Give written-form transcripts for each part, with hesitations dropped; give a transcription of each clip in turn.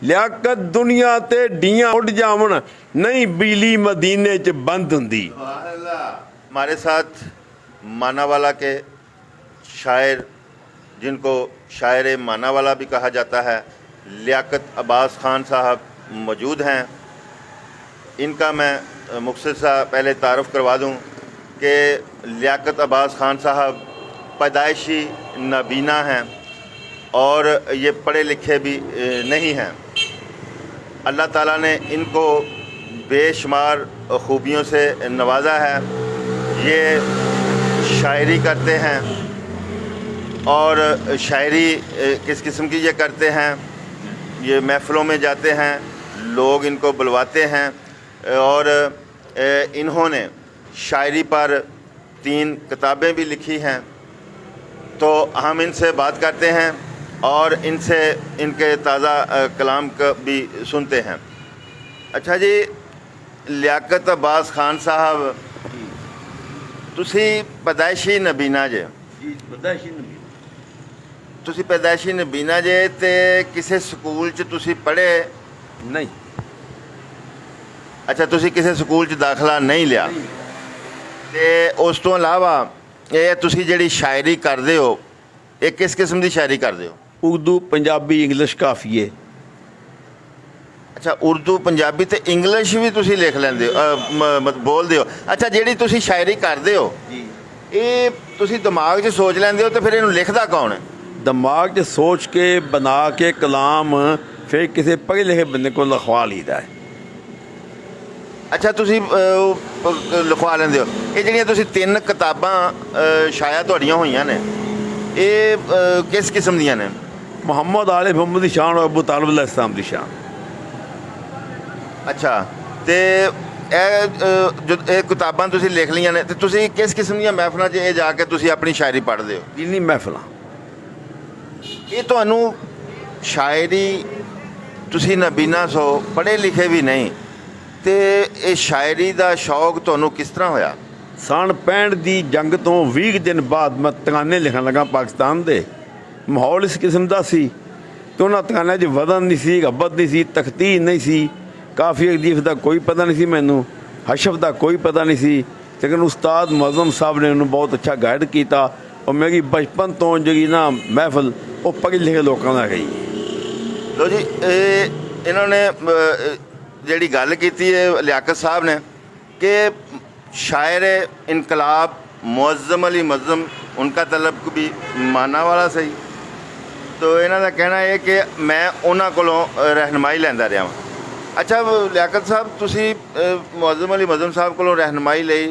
लियाकत दुनिया ते डियां उड़ जावन नहीं बिजली मदीने च बंद हुंदी। हमारे साथ मानावाला के शायर, जिनको शायर मानावाला भी कहा जाता है, लियाकत अब्बास खान साहब मौजूद हैं। इनका मैं मुख्तसर सा पहले तारुफ करवा दूं कि लियाकत अब्बास खान साहब पैदाइशी नाबीना हैं और ये पढ़े लिखे भी नहीं हैं। अल्लाह ताला ने इनको बेशुमार खूबियों से नवाजा है। ये शायरी करते हैं और शायरी किस किस्म की ये करते हैं, ये महफ़िलों में जाते हैं, लोग इनको बुलवाते हैं और इन्होंने शायरी पर 3 किताबें भी लिखी हैं। तो हम इनसे बात करते हैं और इनसे इनके ताज़ा कलाम का भी सुनते हैं। अच्छा जी, लियाकत अब्बास खान साहब, तुसी पैदाइशी नबीना जे, तुसी पैदाइशी नबीना जे ते किसी स्कूल च तुसी पढ़े नहीं? अच्छा, तुसी किसी स्कूल च दाखला नहीं लिया ते उस तो इलावा ये तुसी जिहड़ी शायरी करदे हो, ये किस किस्म की शायरी करदे हो? उर्दू पंजाबी इंग्लिश काफ़ी है। अच्छा, उर्दू पंजाबी ते इंग्लिश भी तुसी लिख लैंदे हो, बोलदे हो। अच्छा, जिहड़ी तुसी शायरी करदे हो ये तुसी दिमाग 'च सोच लैंदे हो तो फिर इहनूं लिखदा कौन है? दिमाग 'च सोच के बना के कलाम फिर किसी पढ़े लिखे बंदे को लिखवा लीदा है। अच्छा, तुसी लिखवा लैंदे हो। ये जिहड़ियां तुसी 3 किताबां शाया तुहाड़ियां होईयां ने, ये किस किस्म दियां ने? मुहम्मद आले मुहम्मद की शान और अबू तालिब अलैहिस्सलाम की शान। अच्छा, ते जो किताबां तुसी लिख लियां ने ते तुसी किस किस्म दियां महफिलां 'च ये जाके तुसी अपनी शायरी पढ़दे हो? दीनी महफिलां। ये तुहानूं शायरी, तुसी नबीना सो, पढ़े लिखे भी नहीं, ते ये शायरी दा शौक तुहानूं किस तरह होया? सन 65 की जंग तो 20 दिन बाद मैं तगाने लिखन लगा पाकिस्तान दे। माहौल इस किस्म का सी कि उन्होंने तगाने 'च वजन नहीं सी, गब्बत नहीं सी, तख्तीर नहीं सी, काफ़ी अदीफ का कोई पता नहीं सी, मैनू हशफ का कोई पता नहीं सी। लेकिन उस्ताद मुअज़्ज़म साहब ने उन्होंने बहुत अच्छा गाइड किया और मेरी बचपन तो जी ना महफिल वो पढ़े लिखे लोगों का गई। लो जी, इन्होंने जिहड़ी गल कीती है लियाकत साहब ने कि शायर इनकलाब मुअज़्ज़म अली मुअज़्ज़म, उनका तलब भी माना वाला सही। तो इन्हों का कहना है कि मैं उन्होंने कोलों रहनुमाई लैंदा रहा वां। अच्छा लियाकत साहब, तुसी मुअज़्ज़म अली मुअज़्ज़म साहब कोलों रहनुमाई लई,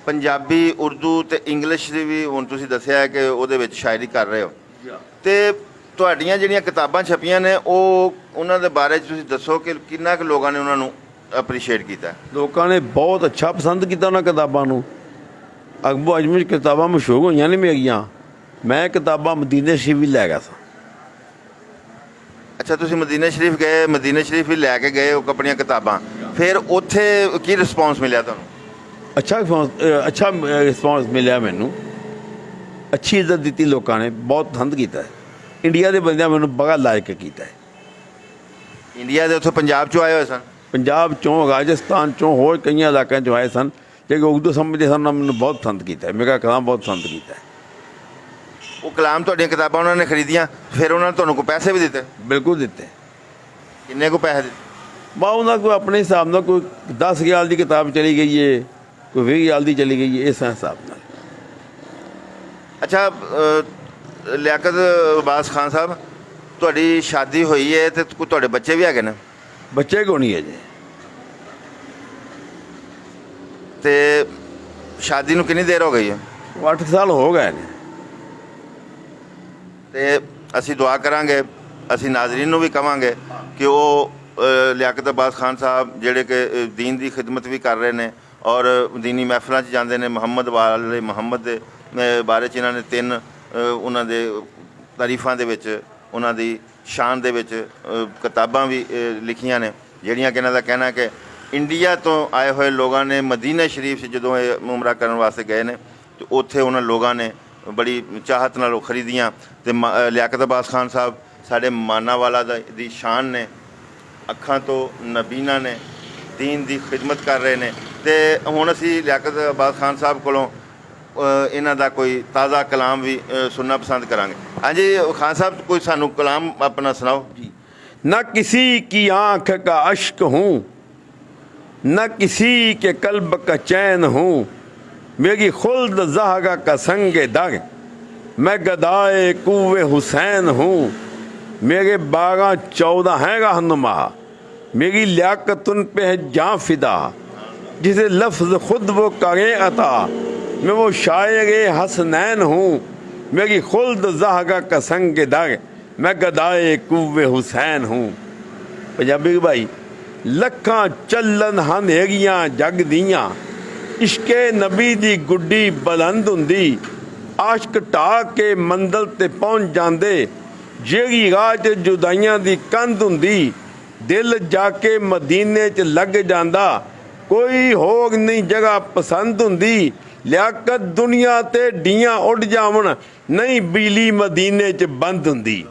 पंजाबी, उर्दू ते इंग्लिश दी भी हुण तुसी दस्सिया है कि उहदे विच शायरी कर रहे हो, ते तुहाडीआं जिहड़ियां किताबां छपियां ने ਉਹ ਉਹਨਾਂ ਦੇ ਬਾਰੇ 'ਚ ਤੁਸੀਂ ਦੱਸੋ ਕਿ ਕਿੰਨਾ ਕੁ ਲੋਕਾਂ ਨੇ ਉਹਨਾਂ ਨੂੰ ਅਪਰੀਸ਼ੀਏਟ ਕੀਤਾ? ਲੋਕਾਂ ਨੇ ਬਹੁਤ ਅੱਛਾ ਪਸੰਦ ਕੀਤਾ ਉਹਨਾਂ ਕਿਤਾਬਾਂ ਨੂੰ। ਅਕਬਰ ਅਜਮਲ ਕਿਤਾਬਾਂ ਮਸ਼ਹੂਰ ਹੋਈਆਂ ਨੇ ਮੇਰੀਆਂ। ਮੈਂ ਕਿਤਾਬਾਂ ਮਦੀਨੇ ਸ਼ਰੀਫ ਵੀ ਲੈ ਗਿਆ ਸਾਂ। ਅੱਛਾ, ਤੁਸੀਂ ਮਦੀਨਾ ਸ਼ਰੀਫ ਗਏ, ਮਦੀਨਾ ਸ਼ਰੀਫ ਵੀ ਲੈ ਕੇ ਗਏ ਉਹ ਆਪਣੀਆਂ ਕਿਤਾਬਾਂ, ਫਿਰ ਉੱਥੇ ਕੀ ਰਿਸਪੌਂਸ ਮਿਲਿਆ ਤੁਹਾਨੂੰ? ਅੱਛਾ ਰਿਸਪੌਂਸ ਮਿਲਿਆ ਮੈਨੂੰ। ਅੱਛੀ ਇੱਜ਼ਤ ਦਿੱਤੀ ਲੋਕਾਂ ਨੇ, ਬਹੁਤ ਪਸੰਦ ਕੀਤਾ ਹੈ। ਇੰਡੀਆ ਦੇ ਬੰਦਿਆਂ ਮੈਨੂੰ ਬੜਾ ਲਾਇਕ ਕੀਤਾ ਹੈ। ਇੰਡੀਆ ਦੇ ਉੱਥੋਂ ਪੰਜਾਬ 'ਚੋਂ ਆਏ ਹੋਏ ਸਨ? ਪੰਜਾਬ 'ਚੋਂ, ਰਾਜਸਥਾਨ 'ਚੋਂ, ਹੋਰ ਕਈ ਇਲਾਕਿਆਂ 'ਚੋਂ ਆਏ ਸਨ ਜਿਹੜੇ ਉਰਦੂ ਸਮਝਦੇ ਸਨ। ਉਹਨਾਂ ਮੈਨੂੰ ਬਹੁਤ ਪਸੰਦ ਕੀਤਾ ਹੈ, ਮੇਰਾ ਕਲਾਮ ਬਹੁਤ ਪਸੰਦ ਕੀਤਾ ਹੈ। ਉਹ ਕਲਾਮ ਤੁਹਾਡੀਆਂ ਕਿਤਾਬਾਂ ਉਹਨਾਂ ਨੇ ਖਰੀਦੀਆਂ, ਫਿਰ ਉਹਨਾਂ ਨੇ ਤੁਹਾਨੂੰ ਕੋਈ ਪੈਸੇ ਵੀ ਦਿੱਤੇ? ਬਿਲਕੁਲ ਦਿੱਤੇ। ਕਿੰਨੇ ਕੁ ਪੈਸੇ ਦਿੱਤੇ? ਬਾ ਉਹਨਾਂ ਕੋਈ ਆਪਣੇ ਹਿਸਾਬ ਨਾਲ, ਕੋਈ 10 ਹਜ਼ਾਰ ਦੀ ਕਿਤਾਬ ਚਲੀ ਗਈ ਹੈ, ਕੋਈ 20 ਹਜ਼ਾਰ ਦੀ ਚਲੀ ਗਈ ਹੈ, ਇਸ ਹਿਸਾਬ ਨਾਲ। ਅੱਛਾ ਲਿਆਕਤ ਅब्बास ਖਾਨ ਸਾਹਿਬ, ਤੁਹਾਡੀ ਸ਼ਾਦੀ ਹੋਈ ਹੈ ਤੇ ਤੁਹਾਡੇ ਬੱਚੇ ਵੀ ਹੈਗੇ ਨੇ? ਬੱਚੇ ਕੋ ਨਹੀਂ ਹੈ ਜੀ। ਤੇ ਸ਼ਾਦੀ ਨੂੰ ਕਿੰਨੀ ਦੇਰ ਹੋ ਗਈ ਹੈ? 8 ਸਾਲ ਹੋ ਗਏ ਨੇ। ਤੇ ਅਸੀਂ ਦੁਆ ਕਰਾਂਗੇ, ਅਸੀਂ ਨਾਜ਼ਰੀਨ ਨੂੰ ਵੀ ਕਵਾਂਗੇ ਕਿ ਉਹ ਲਿਆਕਤ अब्बास ਖਾਨ ਸਾਹਿਬ ਜਿਹੜੇ ਕਿ ਦੀਨ ਦੀ ਖਿਦਮਤ ਵੀ ਕਰ ਰਹੇ ਨੇ ਔਰ ਦੀਨੀ ਮਹਿਫਲਾਂ 'ਚ ਜਾਂਦੇ ਨੇ। ਮੁਹੰਮਦ ਵਾਲੇ ਮੁਹੰਮਦ ਦੇ ਬਾਰੇ 'ਚ ਇਹਨਾਂ ਨੇ 3 ਉਹਨਾਂ ਦੇ ਤਾਰੀਫਾਂ ਦੇ ਵਿੱਚ, ਉਹਨਾਂ ਦੀ ਸ਼ਾਨ ਦੇ ਵਿੱਚ ਕਿਤਾਬਾਂ ਵੀ ਲਿਖੀਆਂ ਨੇ, ਜਿਹੜੀਆਂ ਕਿ ਇਹਨਾਂ ਦਾ ਕਹਿਣਾ ਕਿ ਇੰਡੀਆ ਤੋਂ ਆਏ ਹੋਏ ਲੋਕਾਂ ਨੇ ਮਦੀਨਾ ਸ਼ਰੀਫ 'ਚ ਜਦੋਂ ਇਹ ਉਮਰਾ ਕਰਨ ਵਾਸਤੇ ਗਏ ਨੇ ਤੇ ਉੱਥੇ ਉਹਨਾਂ ਲੋਕਾਂ ਨੇ ਬੜੀ ਚਾਹਤ ਨਾਲ ਖਰੀਦੀਆਂ। ਅਤੇ ਲਿਆਕਤ अब्बास ਖਾਨ ਸਾਹਿਬ ਸਾਡੇ ਮਾਨਾਵਾਲਾ ਦੀ ਸ਼ਾਨ ਨੇ। ਅੱਖਾਂ ਤੋਂ ਨਬੀਨਾ ਨੇ, ਦੀਨ ਦੀ ਖਿਦਮਤ ਕਰ ਰਹੇ ਨੇ। ਤੇ ਹੁਣ ਅਸੀਂ ਲਿਆਕਤ ਅਬਾਸ ਖਾਨ ਸਾਹਿਬ ਕੋਲੋਂ ਇਹਨਾਂ ਦਾ ਕੋਈ ਤਾਜ਼ਾ ਕਲਾਮ ਵੀ ਸੁਣਨਾ ਪਸੰਦ ਕਰਾਂਗੇ। ਹਾਂਜੀ ਖਾਨ ਸਾਹਿਬ, ਕੋਈ ਸਾਨੂੰ ਕਲਾਮ ਆਪਣਾ ਸੁਣਾਓ ਜੀ। न किसी की आंख का अश्क हूँ, न किसी के कल्ब का चैन हूँ, मेरी खुल्द ज़हगा का संग दग, मैं गदाए कुव्वे हुसैन हूँ, मेरे 12-14 हैं रहनुमा, मेरी लियाकत उन पे है जाँ फिदा, जिसे लफ्ज़ खुद वो करें अता, मैं वो शायर हसनैन हूँ, मेरी खुल्द ज़हगा का संग दग, मैं गदाए कुव्वे हुसैन हूँ। पंजाबी भाई, ਲੱਖਾਂ ਚੱਲਣ ਹਨੇਰੀਆਂ ਜਗ ਦੀਆਂ, ਇਸ਼ਕੇ ਨਬੀ ਦੀ ਗੁੱਡੀ ਬੁਲੰਦ ਹੁੰਦੀ, ਆਸ਼ਕ ਢਾਹ ਕੇ ਮੰਜ਼ਲ ਤੇ ਪਹੁੰਚ ਜਾਂਦੇ, ਜਿਹੜੀ ਰਾਹ 'ਚ ਜੁਦਾਈਆਂ ਦੀ ਕੰਧ ਹੁੰਦੀ, ਦਿਲ ਜਾ ਕੇ ਮਦੀਨੇ 'ਚ ਲੱਗ ਜਾਂਦਾ, ਕੋਈ ਹੋਰ ਨਹੀਂ ਜਗ੍ਹਾ ਪਸੰਦ ਹੁੰਦੀ, ਲਿਆਕਤ ਦੁਨੀਆ ਤੇ ਡੀਆਂ ਉੱਡ ਜਾਵਣ, ਨਹੀਂ ਬਿਜਲੀ ਮਦੀਨੇ 'ਚ ਬੰਦ ਹੁੰਦੀ।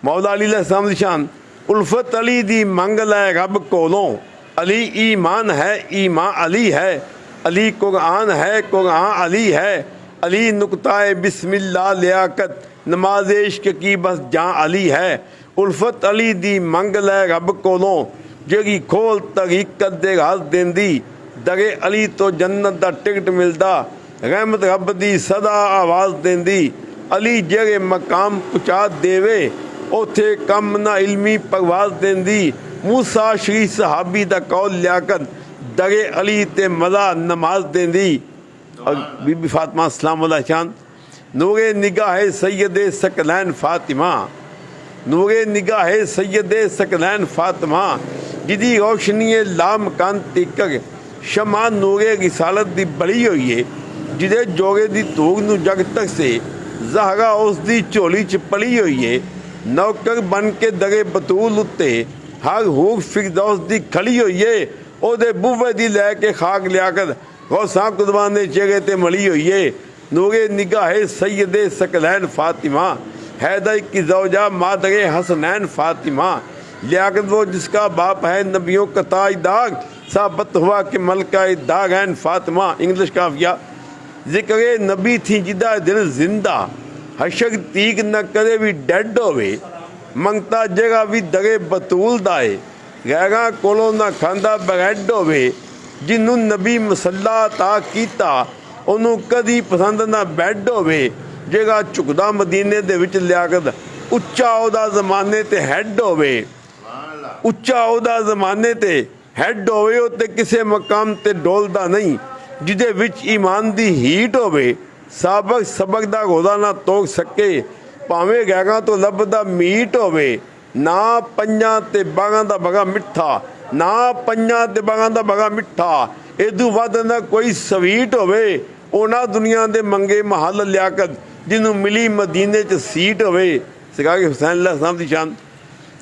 ਮੌਲਾ ਅਲੀ ਅਲੈਹਿਸਲਾਮ ਦੀ ਸ਼ਾਨ, ਉਲਫਤ ਅਲੀ ਦੀ ਮੰਗ ਲੈ ਰੱਬ ਕੋਲੋਂ, ਅਲੀ ਈਮਾਨ ਹੈ ਈਮਾਨ ਅਲੀ ਹੈ, ਅਲੀ ਕੁਰਾਨ ਹੈ ਕੁਰਾਨ ਅਲੀ ਹੈ, ਅਲੀ ਨੁਕਤਾਏ ਬਿਸਮਿल्लाह ਲਿਆਕਤ ਨਮਾਜ਼ ਇਸ਼ਕ ਕੀ ਬਸ ਜਾਂ ਅਲੀ ਹੈ। ਉਲਫਤ ਅਲੀ ਦੀ ਮੰਗ ਲੈ ਰੱਬ ਕੋਲੋਂ, ਜਿਹੜੀ ਖੋਲ ਤਰੀਕਤ ਦੇ ਰਾਜ਼ ਦਿੰਦੀ, ਦਰੇ ਅਲੀ ਤੋਂ ਜੰਨਤ ਦਾ ਟਿਕਟ ਮਿਲਦਾ, ਰਹਿਮਤ ਰੱਬ ਦੀ ਸਦਾ ਆਵਾਜ਼ ਦਿੰਦੀ, ਅਲੀ ਜਿਹੜੇ ਮਕਾਮ ਪਹੁੰਚਾ ਦੇਵੇ, ਉੱਥੇ ਕੰਮ ਨਾ ਇਲਮੀ ਪਰਵਾਜ਼ ਦਿੰਦੀ, ਮੂਸਾ ਸ਼ਰੀ ਸਹਾਬੀ ਦਾ ਕੌਲ ਲਿਆਕਤ, ਦਰੇ ਅਲੀ ਤੇ ਮਜ਼ਾ ਨਮਾਜ਼ ਦਿੰਦੀ। ਬੀਬੀ ਫਾਤਮਾ ਸਲਾਮ ਅੱਲਾਹ ਸ਼ਾਨ, ਨੂਰੇ ਨਿਗਾਹ ਸੈਯਦੇ ਸਕਲੈਨ ਫਾਤਿਮਾ, ਨੂਰੇ ਨਿਗਾਹ ਸੈਯਦੇ ਸਕਲੈਨ ਫਾਤਿਮਾ, ਜਿਹਦੀ ਰੋਸ਼ਨੀ ਲਾਮਕਾਨ ਤੀਕਰ ਸ਼ਮਾ ਨੂਰੇ ਰਿਸਾਲਤ ਦੀ ਬਲੀ ਹੋਈ ਏ, ਜਿਹਦੇ ਜੋਗੇ ਦੀ ਧੂੜ ਨੂੰ ਜਗ ਤੱਕ ਸੇ ਜ਼ਹਰਾ ਉਸ ਦੀ ਝੋਲੀ 'ਚ ਪਲੀ ਹੋਈ ਏ, ਨੌਕਰ ਬਣ ਕੇ ਦਰੇ ਬਤੂਲ ਉੱਤੇ ਹਰ ਹੂਰ ਫਿਰਦੌਸ ਦੀ ਖੜੀ ਹੋਈ ਏ, ਉਹਦੇ ਬੂਵੇ ਦੀ ਲੈ ਕੇ ਖਾਕ ਲਿਆਕਤ ਗੌਸਾਂ ਕੁਦਬਾਨ ਦੇ ਚਿਹਰੇ ਤੇ ਮਲੀ ਹੋਈ ਏ। ਨੂਰੇ ਨਿਗਾਹੇ ਸੈਯਦੇ ਸਕਲੈਨ ਫਾतिमा, हैदर की ज़ौजा मादरे हसनैन फातिमा, लियाकत वो जिसका बाप है नबियों का ताजदार, साबत हुआ कि मलका दागैन फातिमा। इंग्लिश काफिया, जिक्र नबी थी जिदा दिल जिंदा, हशक तीक न करे भी डैड होवे, मंगता जगह भी दगे बतूल दाए, गैरा कोलों ना खांदा बगैड होवे, जिन्हों नबी मसला ता कीता, ਉਹਨੂੰ ਕਦੀ ਪਸੰਦ ਨਾ ਬੈੱਡ ਹੋਵੇ, ਜਿਹੜਾ ਝੁਕਦਾ ਮਦੀਨੇ ਦੇ ਵਿੱਚ ਲਿਆਕਤ, ਉੱਚਾ ਉਹਦਾ ਜ਼ਮਾਨੇ ਤੇ ਹੈੱਡ ਹੋਵੇ, ਉੱਚਾ ਉਹਦਾ ਜ਼ਮਾਨੇ ਤੇ ਹੈੱਡ ਹੋਵੇ, ਉਹ ਤੇ ਕਿਸੇ ਮਕਾਮ ਤੇ ਡੋਲਦਾ ਨਹੀਂ, ਜਿਹਦੇ ਵਿੱਚ ਈਮਾਨ ਦੀ ਹੀਟ ਹੋਵੇ, ਸਾਬਕ ਸਬਕ ਦਾ ਗੋਦਾ ਨਾ ਤੋਕ ਸਕੇ, ਭਾਵੇਂ ਗੈਰਾਂ ਤੋਂ ਲੱਭਦਾ ਮੀਟ ਹੋਵੇ, ਨਾ ਪੰਜਾਂ ਤੇ ਬਾਗਾਂ ਦਾ ਬਗਾ ਮਿੱਠਾ, ਨਾ ਪੰਜਾਂ ਤੇ ਬਾਗਾਂ ਦਾ ਬਗਾ ਮਿੱਠਾ, ਇਦੋਂ ਵੱਧ ਨਾ ਕੋਈ ਸਵੀਟ ਹੋਵੇ, ਉਹਨਾਂ ਦੁਨੀਆ ਦੇ ਮੰਗੇ ਮਹੱਲ ਲਿਆਕਤ, ਜਿਹਨੂੰ ਮਿਲੀ ਮਦੀਨੇ 'ਚ ਸੀਟ ਹੋਵੇ। ਸਿਕਾਗੇ ਹੁਸੈਨ ਅਲੈਹਿਸਲਾਮ ਦੀ ਸ਼ਾਨ,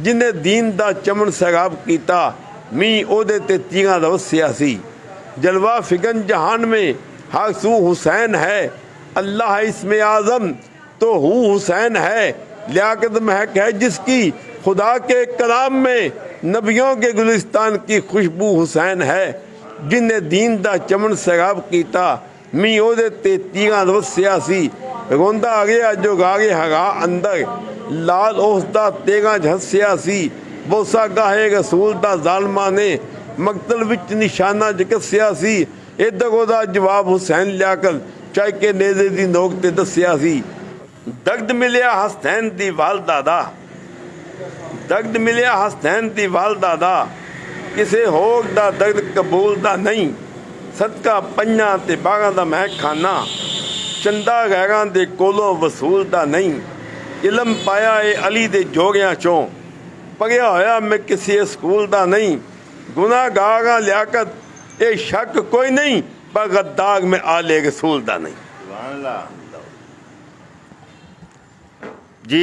ਜਿਹਨੇ ਦੀਨ ਦਾ ਚਮਨ ਸੈਰਾਬ ਕੀਤਾ, ਮੀਂਹ ਉਹਦੇ ਤੇ ਤੀਰਾਂ ਦਾ ਵਸਿਆ ਸੀ, ਜਲਵਾ ਫਿਗਨ ਜਹਾਨ में हर सू हुसैन है, अल्लाह है इसमें आज़म तो हूँ हुसैन है, लियाकत महक है जिसकी खुदा के कलाम में, नबियों के गुलिस्तान की खुशबू हुसैन है, जिन्हें दीन दा चमन सैराब कीता, ਮੀਂਹ ਉਹਦੇ ਤੇ ਤੀਰਾਂ ਦਾ ਵਸਿਆ ਸੀ, ਰੋਂਦਾ ਆ ਗਿਆ ਜੋ ਗਾਗੇ ਹਗਾ ਅੰਦਰ, ਲਾਲ ਉਸ ਦਾ ਤੇਗਾ ਹੱਸਿਆ ਸੀ, ਬੋਸਾ ਗਾਹੇ ਰਸੂਲ ਦਾ ਜ਼ਾਲਮਾਂ ਨੇ ਮਕਤਲ ਵਿੱਚ ਨਿਸ਼ਾਨਾ ਜਕਸਿਆ ਸੀ, ਇੱਧਰ ਉਹਦਾ ਜਵਾਬ ਹੁਸੈਨ ਲਿਆਕਤ ਚਾਹ ਕੇ ਨੇਜ਼ੇ ਦੀ ਨੋਕ ਤੇ ਦੱਸਿਆ ਸੀ। ਦਰਦ ਮਿਲਿਆ ਹਸਨੈਨ ਦੀ ਵਾਲਦਾ ਦਾ, ਦਰਦ ਮਿਲਿਆ ਹਸਨੈਨ ਦੀ ਵਾਲਦਾ ਦਾ, ਕਿਸੇ ਹੋਰ ਦਾ ਦਰਦ ਕਬੂਲ ਦਾ ਨਹੀਂ, ਸਦਕਾ ਪੰਜਾਂ ਤੇ ਬਾਗਾਂ ਦਾ ਮਹਿਕ ਖਾਨਾ, ਚੰਦਾ ਗੈਰਾਂ ਦੇ ਕੋਲੋਂ ਵਸੂਲ ਦਾ ਨਹੀਂ, ਇਲਮ ਪਾਇਆ ਏ ਅਲੀ ਦੇ ਜੋਗਿਆਂ ਚੋਂ, ਪੜ੍ਹਿਆ ਹੋਇਆ ਮੈਂ ਕਿਸੇ ਸਕੂਲ ਦਾ ਨਹੀਂ, ਗੁਨਾਹਗਾਰਾਂ ਲਿਆਕਤ ਇਹ ਸ਼ੱਕ ਕੋਈ ਨਹੀਂ, ਪਰ ਗੱਦਾਰ ਮੈਂ ਆਲੇ रसूल ਦਾ नहीं। जी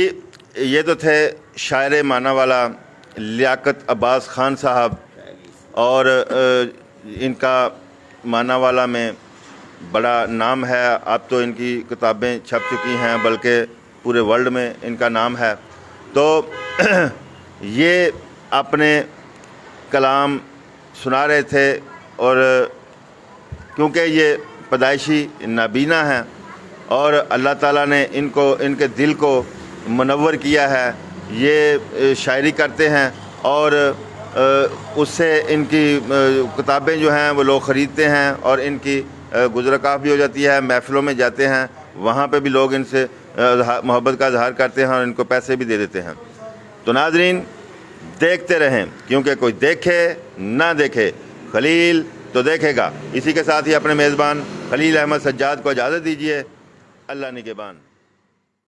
ये तो थे शायर मानावाला लियाकत अब्बास खान साहब, और इनका मानावाला में बड़ा नाम है, अब तो इनकी किताबें छप चुकी हैं, बल्कि पूरे वर्ल्ड में इनका नाम है। तो ये अपने कलाम सुना रहे थे, और क्योंकि ये पैदाइशी नाबीना हैं और अल्लाह ताला ने इनके दिल को मुनव्वर किया है, ये शायरी करते हैं और उससे इनकी किताबें जो हैं वो लोग ख़रीदते हैं और इनकी गुज़रकाफ भी हो जाती है। महफ़िलों में जाते हैं, वहाँ पे भी लोग इनसे मोहब्बत का इजहार करते हैं और इनको पैसे भी दे देते हैं। तो नाज़रीन, देखते रहें, क्योंकि कोई देखे ना देखे खलील तो देखेगा। इसी के साथ ही अपने मेज़बान खलील अहमद सज्जाद को इजाज़त दीजिए। अल्लाह निगहबान।